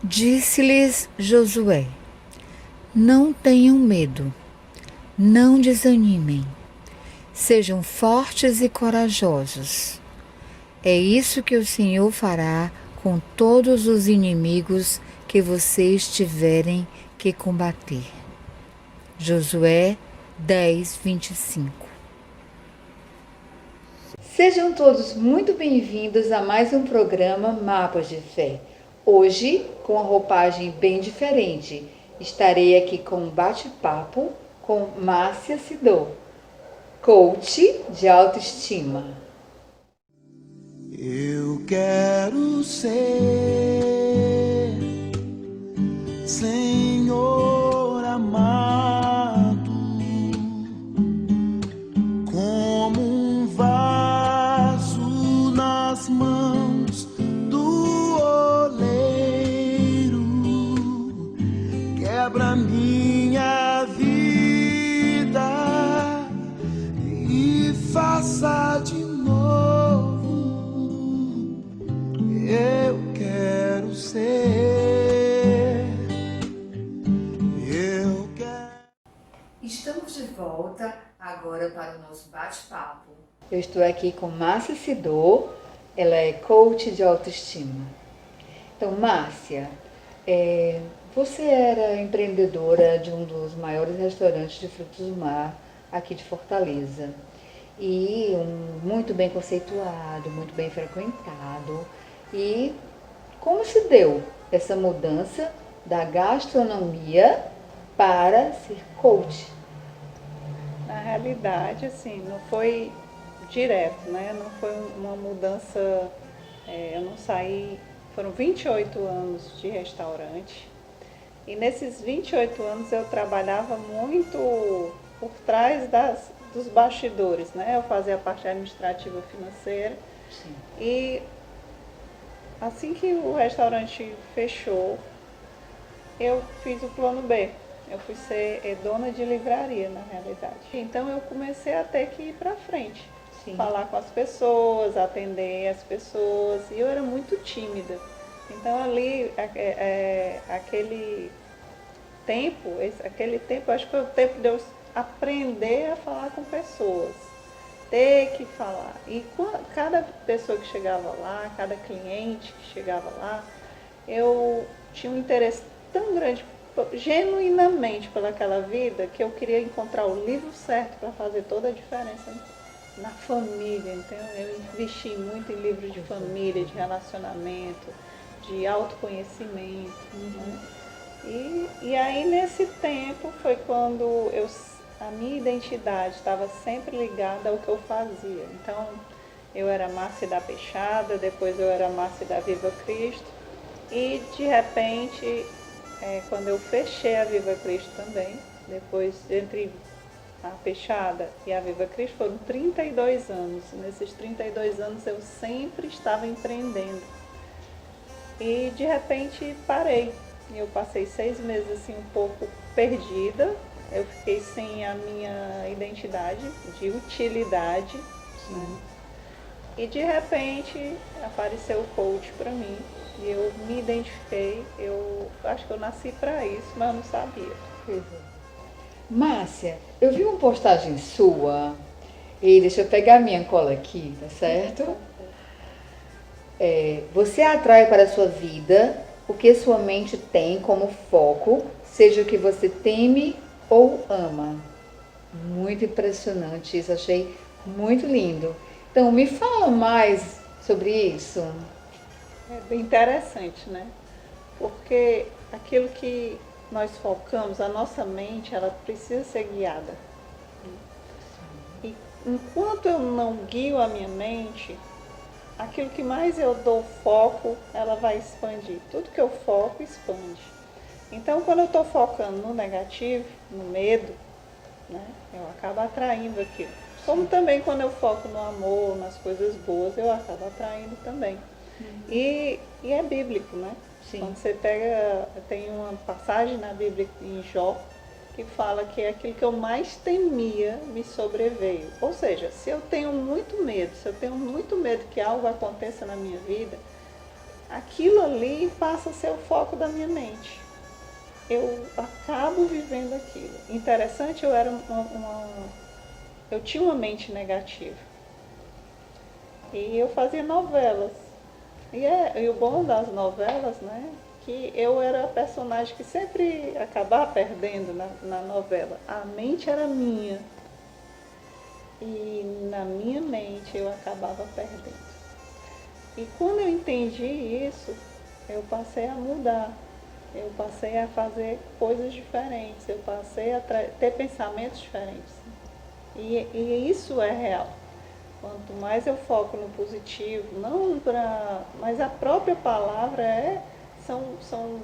Disse-lhes Josué: Não tenham medo, não desanimem, sejam fortes e corajosos. É isso que o Senhor fará com todos os inimigos que vocês tiverem que combater. Josué 10:25. Sejam todos muito bem-vindos a mais um programa Mapas de Fé. Hoje, com a roupagem bem diferente, estarei aqui com um bate-papo com Márcia Sidô, coach de autoestima. Eu quero ser, Senhor amado, como um vaso nas mãos do oleiro. Quebra minha vida e faça de novo. Eu quero ser, eu quero. Estamos de volta agora para o nosso bate-papo. Eu estou aqui com Márcia Sidô, ela é coach de autoestima. Então, Márcia, você era empreendedora de um dos maiores restaurantes de frutos do mar aqui de Fortaleza. E muito bem conceituado, muito bem frequentado. E como se deu essa mudança da gastronomia para ser coach? Na realidade, assim, não foi direto, né? Não foi uma mudança, eu não saí, foram 28 anos de restaurante. E nesses 28 anos eu trabalhava muito por trás dos bastidores, né? Eu fazia a parte administrativa financeira. Sim. E assim que o restaurante fechou, eu fiz o plano B. Eu fui ser dona de livraria, na realidade. Então eu comecei a ter que ir para frente. Sim. Falar com as pessoas, atender as pessoas. E eu era muito tímida. Então ali, aquele tempo, acho que foi o tempo de eu aprender a falar com pessoas. Ter que falar. E cada pessoa que chegava lá, cada cliente que chegava lá, eu tinha um interesse tão grande, genuinamente, pelaquela vida, que eu queria encontrar o livro certo para fazer toda a diferença na família. Então eu investi muito em livros de família, de relacionamento, de autoconhecimento. Né? E aí nesse tempo foi quando a minha identidade estava sempre ligada ao que eu fazia. Então eu era Márcia da Peixada, depois eu era Márcia da Viva Cristo. E de repente, quando eu fechei a Viva Cristo também, depois entre a Peixada e a Viva Cristo foram 32 anos. Nesses 32 anos eu sempre estava empreendendo. E de repente parei. Eu passei 6 meses assim um pouco perdida. Eu fiquei sem a minha identidade de utilidade. Né? E de repente apareceu o coach para mim. E eu me identifiquei, eu acho que eu nasci para isso, mas eu não sabia. Márcia, eu vi uma postagem sua, e deixa eu pegar a minha cola aqui, tá certo? Você atrai para a sua vida o que sua mente tem como foco, seja o que você teme ou ama. Muito impressionante isso, achei muito lindo. Então, me fala mais sobre isso. É bem interessante, né? Porque aquilo que nós focamos, a nossa mente, ela precisa ser guiada. E enquanto eu não guio a minha mente, aquilo que mais eu dou foco, ela vai expandir. Tudo que eu foco, expande. Então, quando eu estou focando no negativo, no medo, né, eu acabo atraindo aquilo. Como também quando eu foco no amor, nas coisas boas, eu acabo atraindo também. E é bíblico, né? Sim. Quando você pega, tem uma passagem na Bíblia em Jó, que fala que é aquilo que eu mais temia me sobreveio. Ou seja, se eu tenho muito medo que algo aconteça na minha vida, aquilo ali passa a ser o foco da minha mente. Eu acabo vivendo aquilo. Interessante, eu tinha uma mente negativa. E eu fazia novelas. E o bom das novelas, né, que eu era a personagem que sempre acabava perdendo na novela. A mente era minha. E na minha mente eu acabava perdendo. E quando eu entendi isso, eu passei a mudar. Eu passei a fazer coisas diferentes. Eu passei a ter pensamentos diferentes. E isso é real. Quanto mais eu foco no positivo, mas a própria palavra são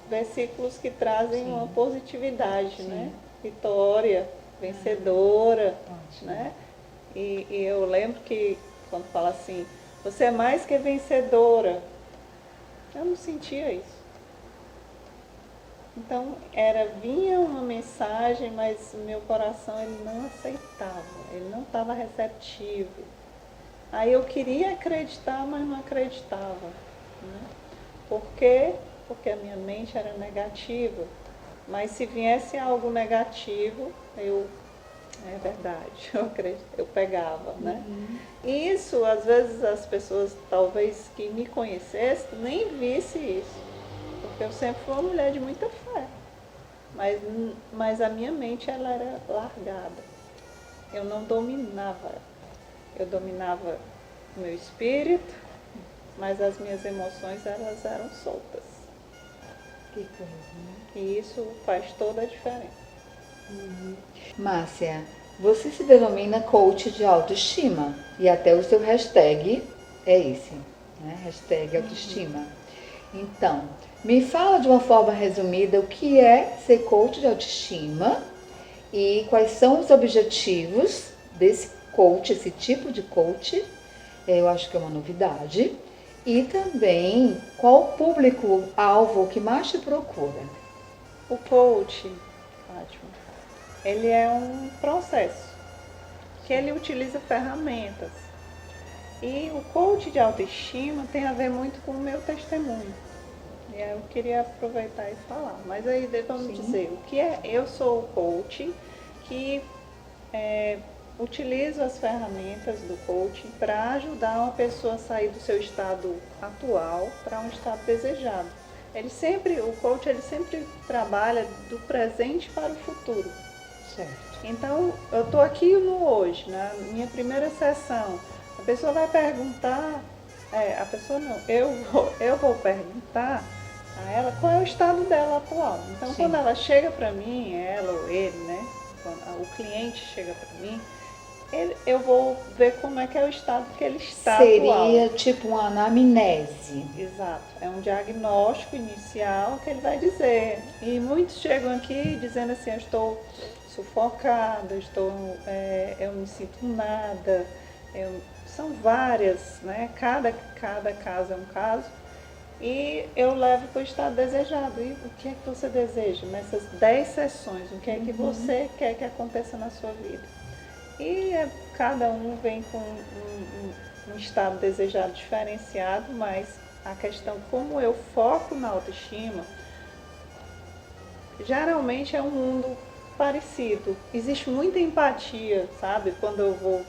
versículos que trazem Sim. uma positividade, Sim. né? Vitória, vencedora, Ótimo. né? E eu lembro que quando fala assim, você é mais que vencedora, eu não sentia isso. Então, vinha uma mensagem, mas o meu coração ele não aceitava, ele não estava receptivo. Aí eu queria acreditar, mas não acreditava. Né? Por quê? Porque a minha mente era negativa. Mas se viesse algo negativo, é verdade, eu pegava, né? E isso, às vezes, as pessoas, talvez, que me conhecessem, nem vissem isso. Porque eu sempre fui uma mulher de muita fé. Mas a minha mente, ela era largada. Eu não dominava. Eu dominava o meu espírito, mas as minhas emoções, elas eram soltas. Que coisa, né? E isso faz toda a diferença. Márcia, você se denomina coach de autoestima e até o seu hashtag é esse, né? Hashtag autoestima. Então, me fala de uma forma resumida o que é ser coach de autoestima e quais são os objetivos desse coach, esse tipo de coach. Eu acho que é uma novidade. E também qual o público-alvo que mais te procura. O coach, Fátima, ele é um processo que ele utiliza ferramentas. E o coach de autoestima tem a ver muito com o meu testemunho. E eu queria aproveitar e falar. Mas aí vamos dizer, o que é? Eu sou o coach que utilizo as ferramentas do coaching para ajudar uma pessoa a sair do seu estado atual para um estado desejado. O coach ele sempre trabalha do presente para o futuro. Certo. Então, eu estou aqui no hoje, na minha primeira sessão. A pessoa vai perguntar, a pessoa não, eu vou perguntar a ela qual é o estado dela atual. Então, quando ela chega para mim, ela ou ele, né? Quando o cliente chega para mim, eu vou ver como é que é o estado que ele está atual. Seria tipo uma anamnese. Exato, é um diagnóstico inicial que ele vai dizer. E muitos chegam aqui dizendo assim, eu estou sufocada, eu não sinto nada. São várias, né? Cada caso é um caso. E eu levo para o estado desejado. E o que é que você deseja nessas 10 sessões? O que é que você quer que aconteça na sua vida? E cada um vem com um estado desejado diferenciado, mas a questão, como eu foco na autoestima, geralmente é um mundo parecido. Existe muita empatia, sabe? Quando eu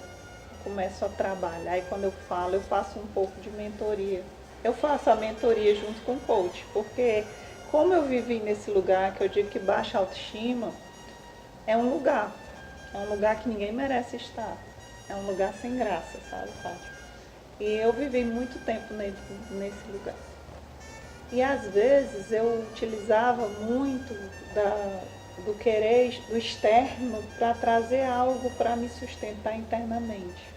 começo a trabalhar e quando eu falo, eu faço um pouco de mentoria. Eu faço a mentoria junto com o coach, porque como eu vivi nesse lugar, que eu digo que baixa autoestima, é um lugar que ninguém merece estar. É um lugar sem graça, sabe, Fátima? E eu vivi muito tempo nesse lugar. E às vezes eu utilizava muito do querer, do externo, para trazer algo para me sustentar internamente.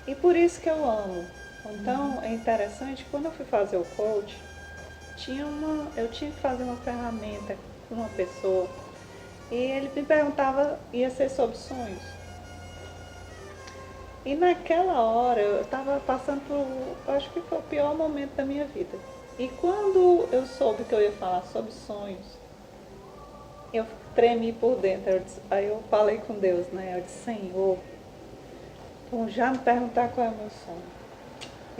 E por isso que eu amo. Então é interessante, quando eu fui fazer o coach, eu tinha que fazer uma ferramenta com uma pessoa. E ele me perguntava, ia ser sobre sonhos. E naquela hora eu estava passando por, acho que foi o pior momento da minha vida. E quando eu soube que eu ia falar sobre sonhos, eu tremi por dentro. Aí eu falei com Deus, né? Eu disse, Senhor, então já me perguntar qual é o meu sonho.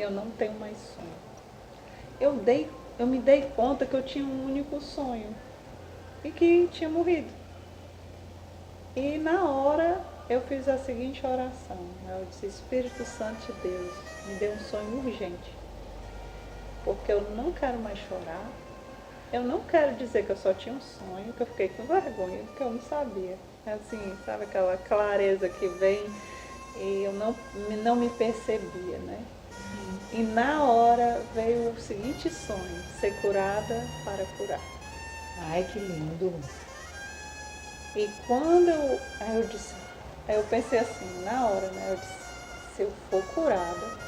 eu não tenho mais sonho. Eu me dei conta que eu tinha um único sonho e que tinha morrido. E na hora eu fiz a seguinte oração, eu disse: Espírito Santo de Deus, me dê um sonho urgente, porque eu não quero mais chorar, eu não quero dizer que eu só tinha um sonho, que eu fiquei com vergonha, porque eu não sabia. Assim, sabe aquela clareza que vem e eu não me percebia, né? E na hora veio o seguinte sonho: ser curada para curar. Ai, que lindo. E quando aí eu pensei assim, na hora, né? Eu disse: se eu for curada,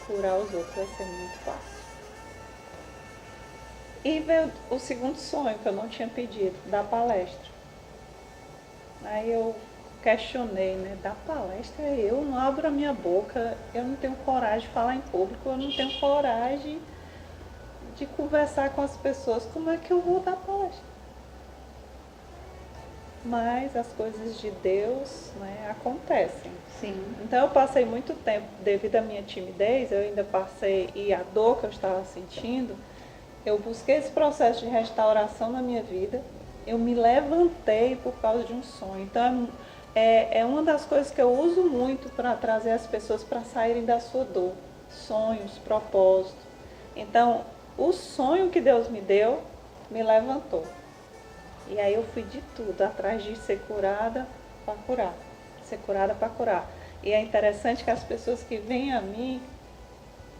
curar os outros vai ser muito fácil. E veio o segundo sonho que eu não tinha pedido, da palestra. Aí eu questionei, né? Da palestra eu não abro a minha boca, eu não tenho coragem de falar em público, eu não tenho coragem de conversar com as pessoas, como é que eu vou dar palestra? Mas as coisas de Deus, né, acontecem. Sim. Então eu passei muito tempo, devido à minha timidez, eu ainda passei, e a dor que eu estava sentindo, eu busquei esse processo de restauração na minha vida, eu me levantei por causa de um sonho. Então é uma das coisas que eu uso muito para trazer as pessoas para saírem da sua dor, sonhos, propósitos. Então, o sonho que Deus me deu me levantou. E aí eu fui de tudo, atrás de ser curada para curar, ser curada para curar. E é interessante que as pessoas que vêm a mim,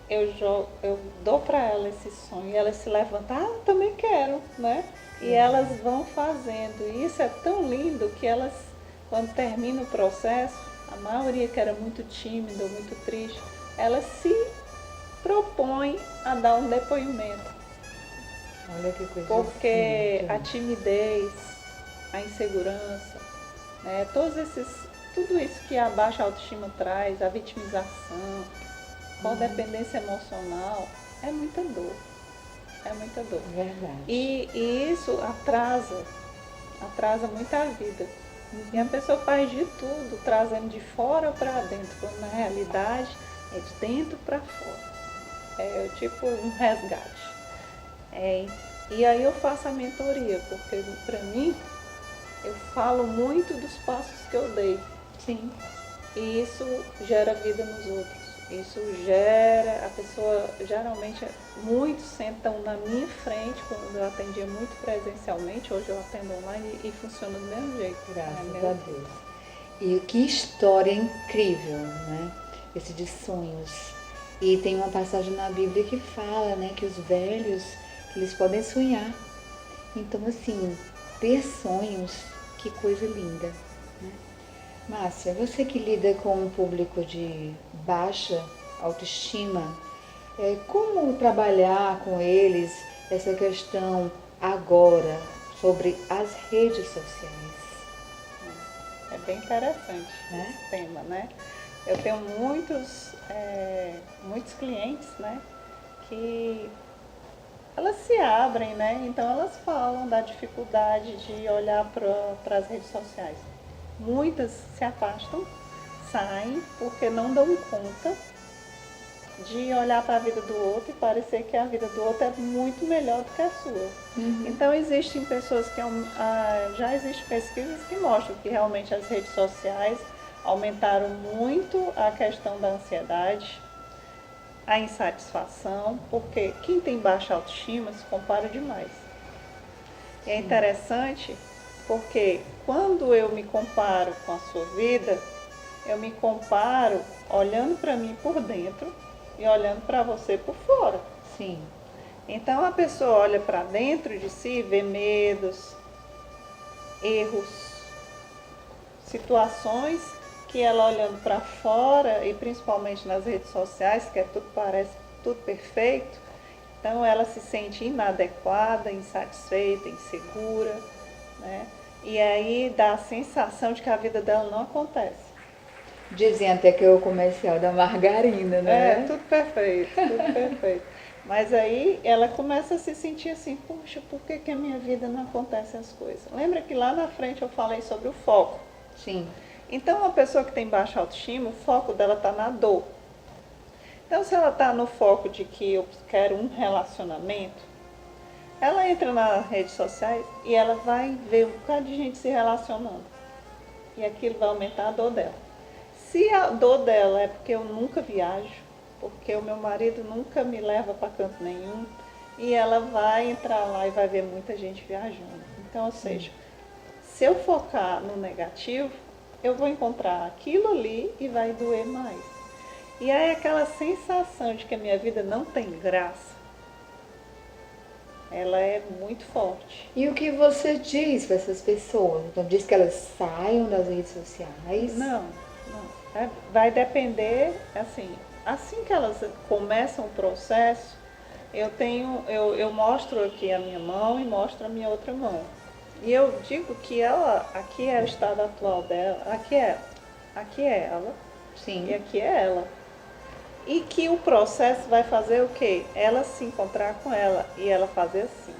eu dou para elas esse sonho e elas se levantam: ah, eu também quero, né? E elas vão fazendo. E isso é tão lindo que elas, quando termina o processo, a maioria que era muito tímida ou muito triste, elas se propõem a dar um depoimento. Olha que coisa Porque bonita. a timidez, a insegurança, né, tudo isso que a baixa autoestima traz, a vitimização, codependência emocional, é muita dor. É muita dor. Verdade. E isso atrasa muito a vida. E a pessoa faz de tudo, trazendo de fora para dentro, quando na realidade é de dentro para fora. É tipo um resgate. E aí eu faço a mentoria, porque para mim, eu falo muito dos passos que eu dei. Sim. E isso gera vida nos outros. Isso gera, a pessoa, geralmente, muitos sentam na minha frente, quando eu atendia muito presencialmente, hoje eu atendo online e funciona do mesmo jeito. Graças a Deus. E que história incrível, né? Esse de sonhos. E tem uma passagem na Bíblia que fala, né, que os velhos, eles podem sonhar. Então, assim, ter sonhos, que coisa linda, né? Márcia, você que lida com um público de baixa autoestima, como trabalhar com eles essa questão agora sobre as redes sociais? É bem interessante, né, esse tema, né? Eu tenho muitos clientes, né, que elas se abrem, né? Então elas falam da dificuldade de olhar para as redes sociais. Muitas se afastam, saem, porque não dão conta de olhar para a vida do outro e parecer que a vida do outro é muito melhor do que a sua. Então existem pessoas que já existem pesquisas que mostram que realmente as redes sociais aumentaram muito a questão da ansiedade, a insatisfação, porque quem tem baixa autoestima se compara demais. E é interessante porque quando eu me comparo com a sua vida, eu me comparo olhando para mim por dentro e olhando para você por fora. Sim. Então a pessoa olha para dentro de si, vê medos, erros, situações que ela olhando para fora, e principalmente nas redes sociais, que parece tudo perfeito, então ela se sente inadequada, insatisfeita, insegura, né? E aí dá a sensação de que a vida dela não acontece. Dizem até que é o comercial da margarina, né? Tudo perfeito, tudo perfeito. Mas aí ela começa a se sentir assim: poxa, por que a minha vida não acontece as coisas? Lembra que lá na frente eu falei sobre o foco? Sim. Então, uma pessoa que tem baixa autoestima, o foco dela está na dor. Então, se ela está no foco de que eu quero um relacionamento, ela entra nas redes sociais e ela vai ver um bocado de gente se relacionando. E aquilo vai aumentar a dor dela. Se a dor dela é porque eu nunca viajo, porque o meu marido nunca me leva para canto nenhum, e ela vai entrar lá e vai ver muita gente viajando. Então, ou seja, se eu focar no negativo, eu vou encontrar aquilo ali e vai doer mais. E aí aquela sensação de que a minha vida não tem graça, ela é muito forte. E o que você diz para essas pessoas? Então, diz que elas saiam das redes sociais? Não. Vai depender, assim que elas começam o processo, eu mostro aqui a minha mão e mostro a minha outra mão. E eu digo que ela, aqui é o estado atual dela, aqui é ela, Sim. e aqui é ela. E que o processo vai fazer o quê? Ela se encontrar com ela e ela fazer assim.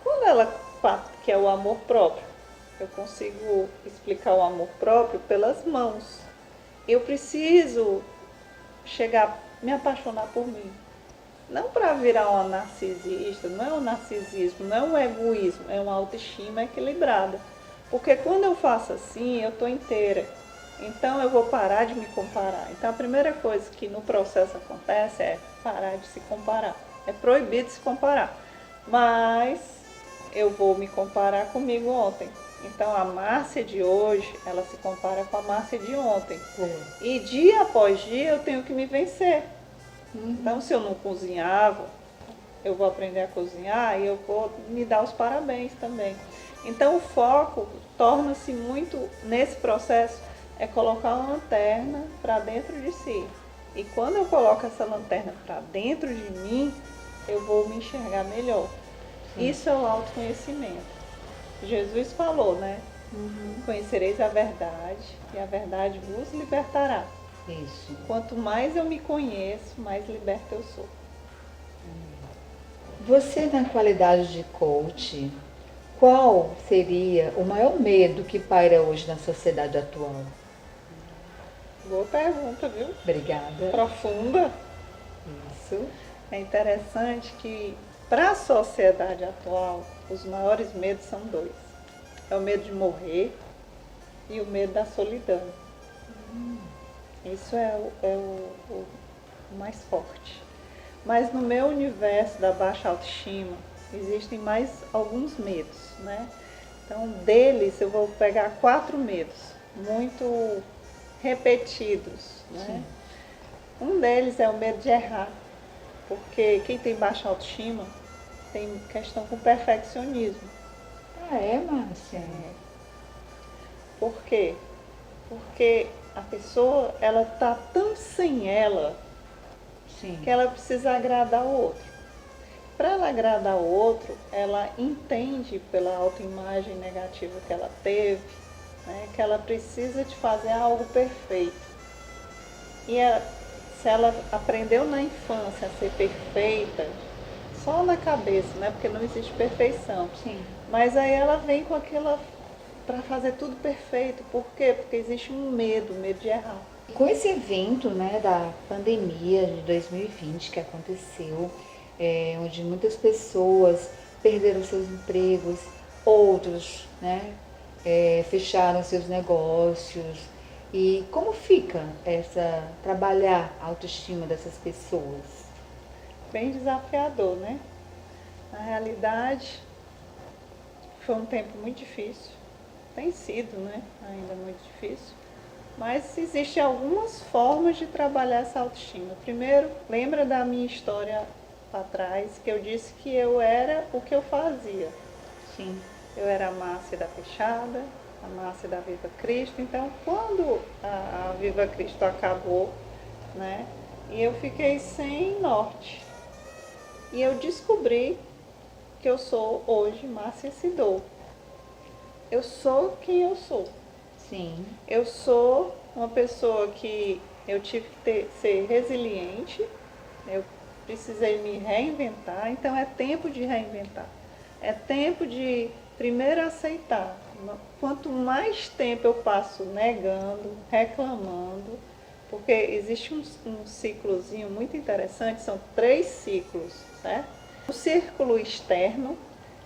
Quando ela, que é o amor próprio, eu consigo explicar o amor próprio pelas mãos. Eu preciso chegar, me apaixonar por mim. Não para virar uma narcisista, não é um narcisismo, não é um egoísmo, é uma autoestima equilibrada. Porque quando eu faço assim, eu estou inteira. Então eu vou parar de me comparar. Então a primeira coisa que no processo acontece é parar de se comparar. É proibido se comparar. Mas eu vou me comparar comigo ontem. Então a Márcia de hoje, ela se compara com a Márcia de ontem. E dia após dia eu tenho que me vencer. Então se eu não cozinhava, eu vou aprender a cozinhar e eu vou me dar os parabéns também. Então o foco torna-se muito, nesse processo, é colocar uma lanterna para dentro de si. E quando eu coloco essa lanterna para dentro de mim, eu vou me enxergar melhor. Isso é o autoconhecimento. Jesus falou, né? Conhecereis a verdade e a verdade vos libertará. Isso. Quanto mais eu me conheço, mais liberta eu sou. Você, na qualidade de coach, qual seria o maior medo que paira hoje na sociedade atual? Boa pergunta, viu? Obrigada. Profunda. Isso. É interessante que, para a sociedade atual, os maiores medos são dois. É o medo de morrer e o medo da solidão. Isso é o mais forte. Mas no meu universo da baixa autoestima, existem mais alguns medos, né? Então, deles eu vou pegar 4 medos, muito repetidos, né? Um deles é o medo de errar, porque quem tem baixa autoestima tem questão com perfeccionismo. Ah, é, Márcia? Por quê? Porque a pessoa, ela tá tão sem ela, Sim. que ela precisa agradar o outro. Para ela agradar o outro, ela entende pela autoimagem negativa que ela teve, né, que ela precisa de fazer algo perfeito. E se ela aprendeu na infância a ser perfeita, só na cabeça, né, porque não existe perfeição. Sim. Mas aí ela vem com aquela para fazer tudo perfeito. Por quê? Porque existe um medo de errar. Com esse evento, né, da pandemia de 2020 que aconteceu, onde muitas pessoas perderam seus empregos, outros, né, fecharam seus negócios. E como fica trabalhar a autoestima dessas pessoas? Bem desafiador, né? Na realidade, foi um tempo muito difícil. Tem sido, né? Ainda muito difícil. Mas existem algumas formas de trabalhar essa autoestima. Primeiro, lembra da minha história para trás, que eu disse que eu era o que eu fazia. Sim. Eu era a Márcia da Fechada, a Márcia da Viva Cristo. Então, quando a Viva Cristo acabou, né? E eu fiquei sem norte. E eu descobri que eu sou hoje Márcia Sidou. Eu sou quem eu sou. Sim. Eu sou uma pessoa que eu tive que ser resiliente, eu precisei me reinventar, então é tempo de reinventar. É tempo de primeiro aceitar. Quanto mais tempo eu passo negando, reclamando, Porque existe um ciclozinho muito interessante, são 3 ciclos, certo? O círculo externo,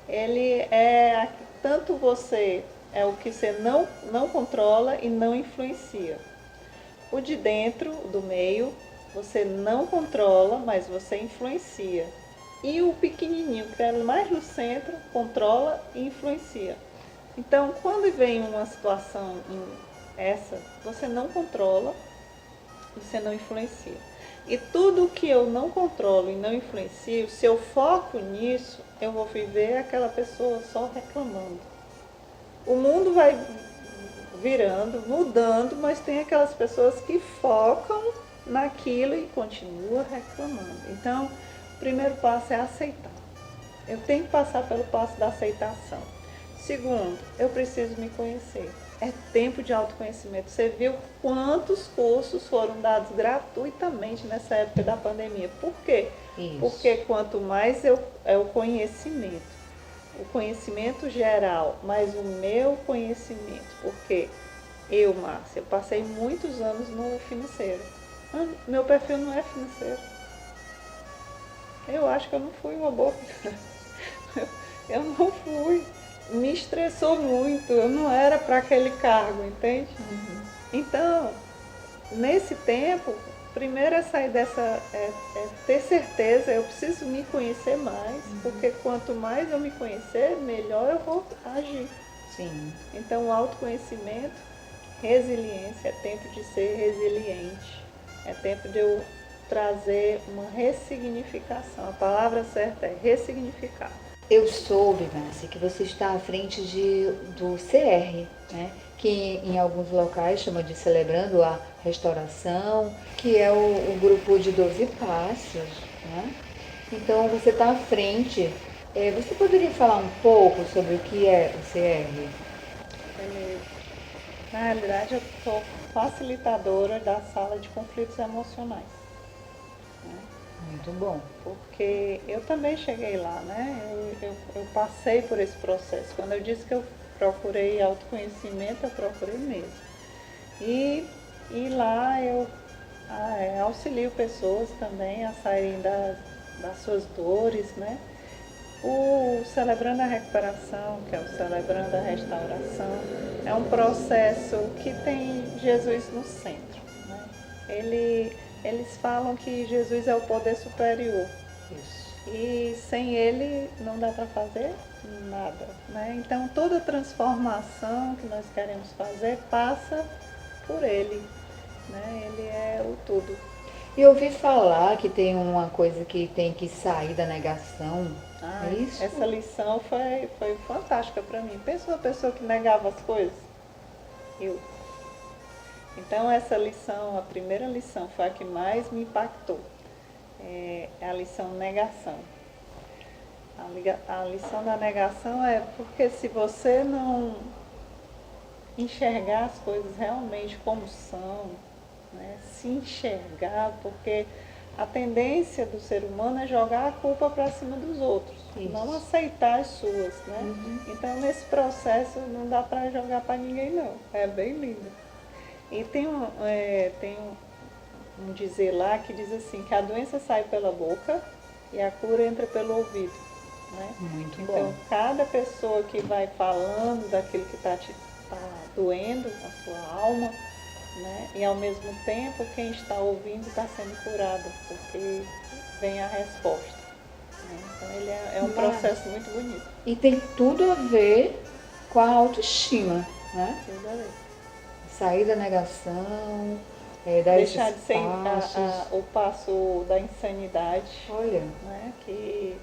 ele é tanto você, é o que você não controla e não influencia. O de dentro, do meio, você não controla, mas você influencia. E o pequenininho, que é mais no centro, controla e influencia. Então, quando vem uma situação essa, você não controla, você não influencia. E tudo que eu não controlo e não influencio, se eu foco nisso, eu vou viver aquela pessoa só reclamando. O mundo vai virando, mudando, mas tem aquelas pessoas que focam naquilo e continuam reclamando. Então, o primeiro passo é aceitar. Eu tenho que passar pelo passo da aceitação. Segundo, eu preciso me conhecer. É tempo de autoconhecimento. Você viu quantos cursos foram dados gratuitamente nessa época da pandemia. Por quê? Isso. Porque quanto mais é o conhecimento geral, mas o meu conhecimento. Porque eu, Márcia, eu passei muitos anos no financeiro. Meu perfil não é financeiro. Eu acho que eu não fui uma boa. Eu não fui. Me estressou muito, eu não era para aquele cargo, entende? Então, nesse tempo, primeiro é sair dessa, ter certeza, eu preciso me conhecer mais, porque quanto mais eu me conhecer, melhor eu vou agir. Sim. Então, autoconhecimento, resiliência, é tempo de ser resiliente, é tempo de eu trazer uma ressignificação. A palavra certa é ressignificar. Eu soube, Márcia, que você está à frente do CR, né? Que em alguns locais chama de Celebrando a Restauração, que é o grupo de 12 passos, né? Então você está à frente. Você poderia falar um pouco sobre o que é o CR? Na realidade, eu sou facilitadora da sala de conflitos emocionais. Muito bom. Porque eu também cheguei lá, né? Eu passei por esse processo. Quando eu disse que eu procurei autoconhecimento, eu procurei mesmo. E lá eu auxilio pessoas também a saírem das suas dores, né? O Celebrando a Recuperação, que é o Celebrando a Restauração, é um processo que tem Jesus no centro, né? Eles falam que Jesus é o poder superior. Isso. E sem ele não dá para fazer nada, né? Então toda transformação que nós queremos fazer passa por ele, né? Ele é o tudo. E eu ouvi falar que tem uma coisa que tem que sair da negação. É isso? Essa lição foi fantástica para mim. Pensa uma pessoa que negava as coisas. Então essa lição, a primeira lição, foi a que mais me impactou. É a lição negação. A lição da negação é porque se você não enxergar as coisas realmente como são, né, se enxergar, porque a tendência do ser humano é jogar a culpa para cima dos outros, não aceitar as suas, né? Então nesse processo não dá para jogar para ninguém não, é bem lindo. E tem um dizer lá que diz assim, que a doença sai pela boca e a cura entra pelo ouvido, né? Muito bom. Então cada pessoa que vai falando daquilo que está doendo a sua alma, né? E ao mesmo tempo quem está ouvindo está sendo curado, porque vem a resposta, né? Então ele é um processo muito bonito. E tem tudo a ver com a autoestima, né? Tudo a ver. Sair da negação, dar Deixar esses de ser passos. o passo da insanidade, Olha, né? Que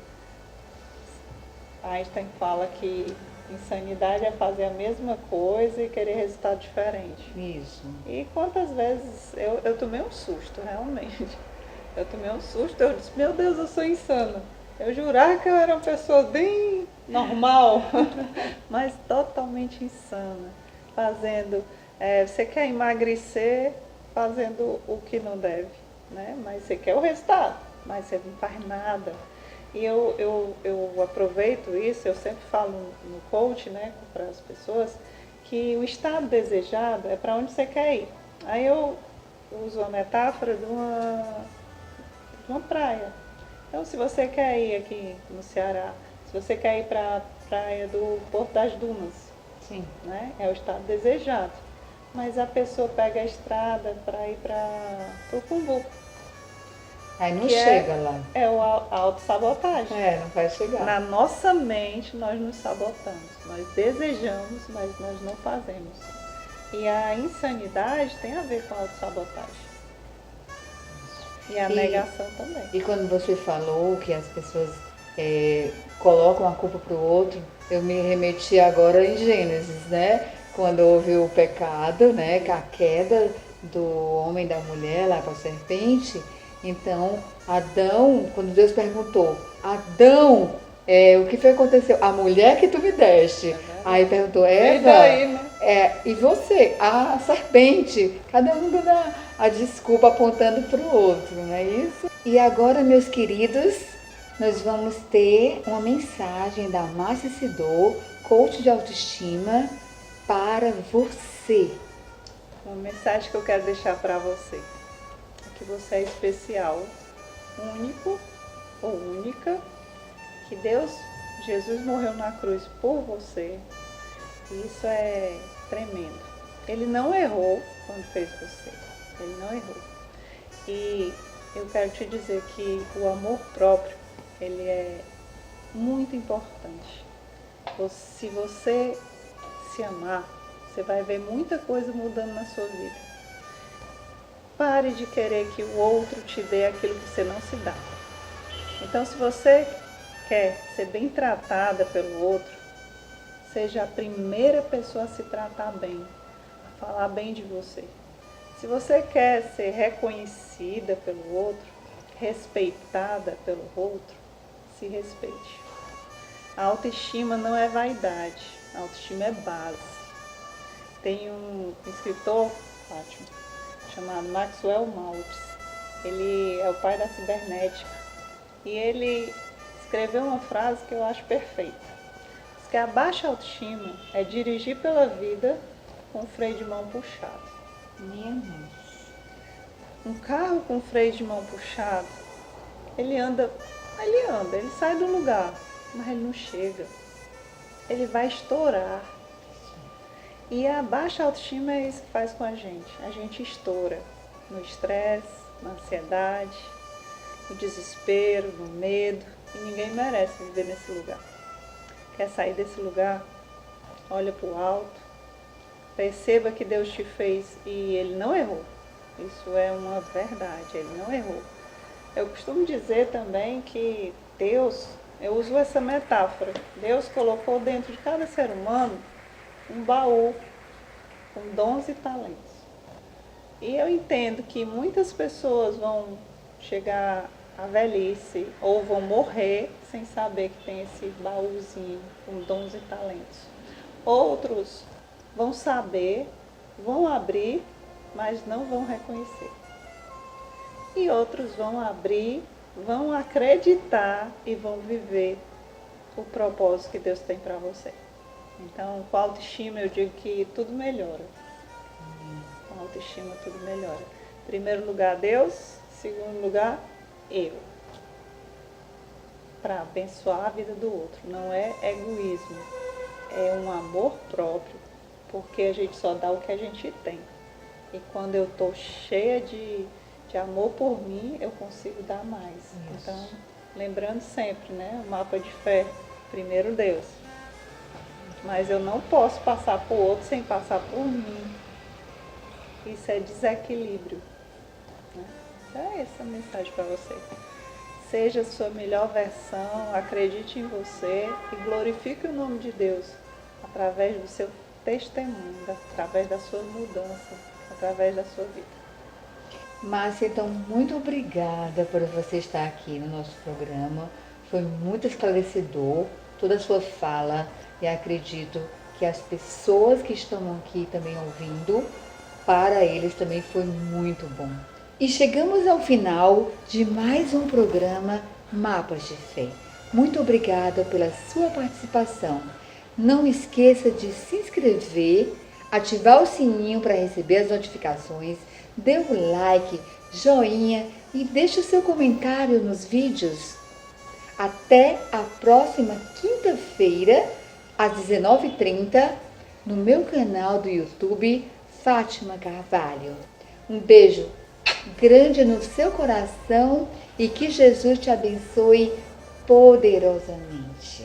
Einstein fala que insanidade é fazer a mesma coisa e querer resultado diferente. isso. E quantas vezes eu tomei um susto, realmente. Eu tomei um susto, eu disse, meu Deus, eu sou insana. Eu jurava que eu era uma pessoa bem normal, mas totalmente insana. Fazendo, você quer emagrecer fazendo o que não deve, né? Mas você quer o resultado, mas você não faz nada. E eu aproveito isso, eu sempre falo no coach, né, para as pessoas, que o estado desejado é para onde você quer ir. Aí eu uso a metáfora de uma praia. Então, se você quer ir aqui no Ceará, se você quer ir para a praia do Porto das Dunas, Sim. né? É o estado desejado. Mas a pessoa pega a estrada para ir para o Cumbuco. Aí não Que chega lá. É a autossabotagem. Não vai chegar. Na nossa mente, nós nos sabotamos. Nós desejamos, mas nós não fazemos. E a insanidade tem a ver com a autossabotagem. E a negação também. E quando você falou que as pessoas colocam a culpa para o outro, eu me remeti agora em Gênesis, né? Quando houve o pecado, né? A queda do homem e da mulher lá com a serpente. Então, Adão, quando Deus perguntou, Adão, o que foi que aconteceu? A mulher que tu me deste. Aí perguntou, Eva, e você? A serpente. Cada um dando a desculpa apontando para o outro, não é isso? E agora, meus queridos, nós vamos ter uma mensagem da Márcia Sidor, coach de autoestima, para você. Uma mensagem que eu quero deixar para você é que você é especial, único ou única, que Jesus morreu na cruz por você. E isso é tremendo. Ele não errou quando fez você. Ele não errou. E eu quero te dizer que o amor próprio, ele é muito importante. Se você se amar, você vai ver muita coisa mudando na sua vida. Pare de querer que o outro te dê aquilo que você não se dá. Então, se você quer ser bem tratada pelo outro, seja a primeira pessoa a se tratar bem, a falar bem de você. Se você quer ser reconhecida pelo outro, respeitada pelo outro, se respeite. A autoestima não é vaidade, a autoestima é base. Tem um escritor, Fátima, chamado Maxwell Maltz. Ele é o pai da cibernética. E ele escreveu uma frase que eu acho perfeita. Diz que a baixa autoestima é dirigir pela vida com o freio de mão puxado. Um carro com freio de mão puxado, ele sai do lugar, mas ele não chega. Ele vai estourar. E a baixa autoestima é isso que faz com a gente. A gente estoura no estresse, na ansiedade, no desespero, no medo. E ninguém merece viver nesse lugar. Quer sair desse lugar? Olha para o alto. Perceba que Deus te fez e Ele não errou. Isso é uma verdade, Ele não errou. Eu costumo dizer também que Deus, eu uso essa metáfora, Deus colocou dentro de cada ser humano um baú com dons e talentos. E eu entendo que muitas pessoas vão chegar à velhice ou vão morrer sem saber que tem esse baúzinho com dons e talentos. Outros vão saber, vão abrir, mas não vão reconhecer. E outros vão abrir, vão acreditar e vão viver o propósito que Deus tem para você. Então, com a autoestima, eu digo que tudo melhora. Com a autoestima, tudo melhora. Primeiro lugar, Deus. Segundo lugar, eu. Para abençoar a vida do outro. Não é egoísmo. É um amor próprio. Porque a gente só dá o que a gente tem. E quando eu estou cheia de amor por mim, eu consigo dar mais. Isso. Então, lembrando sempre, né? O mapa de fé. Primeiro Deus. Mas eu não posso passar por outro sem passar por mim. Isso é desequilíbrio. Né? Então é essa a mensagem para você. Seja a sua melhor versão, acredite em você e glorifique o nome de Deus através do seu testemunho, através da sua mudança, através da sua vida. Márcia, então, muito obrigada por você estar aqui no nosso programa. Foi muito esclarecedor toda a sua fala e acredito que as pessoas que estão aqui também ouvindo, para eles também foi muito bom. E chegamos ao final de mais um programa Mapas de Fé. Muito obrigada pela sua participação. Não esqueça de se inscrever, ativar o sininho para receber as notificações. dê o like, joinha e deixe o seu comentário nos vídeos. Até a próxima quinta-feira, às 19h30, no meu canal do YouTube, Fátima Carvalho. Um beijo grande no seu coração e que Jesus te abençoe poderosamente.